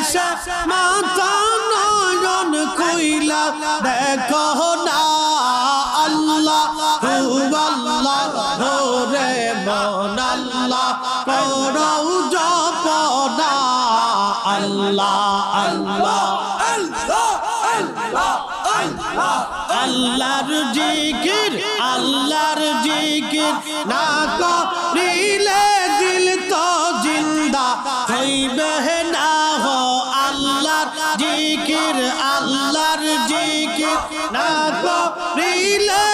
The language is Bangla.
এসে মাথা নয়ন কইলা দেখো না আল্লাহ আল্লাহ রে মন আল্লাহ করৌ জপনা আল্লাহ আল্লাহ আল্লাহ আল্লাহ আল্লাহ আল্লাহর জিকির না করিলে দিল তো জিন্দা হইবে না হো আল্লাহর জিকির না করিলে